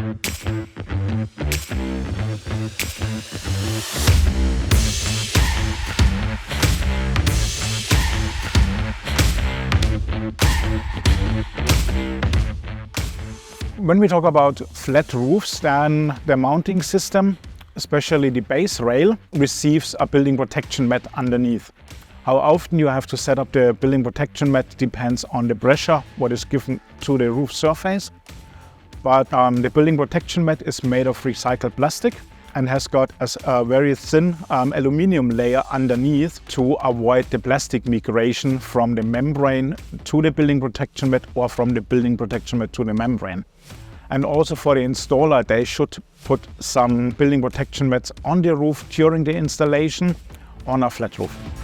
When we talk about flat roofs, then the mounting system, especially the base rail, receives a building protection mat underneath. How often you have to set up the building protection mat depends on the pressure what is given to the roof surface. But the building protection mat is made of recycled plastic and has got a very thin aluminum layer underneath to avoid the plastic migration from the membrane to the building protection mat or from the building protection mat to the membrane. And also for the installer, they should put some building protection mats on the roof during the installation on a flat roof.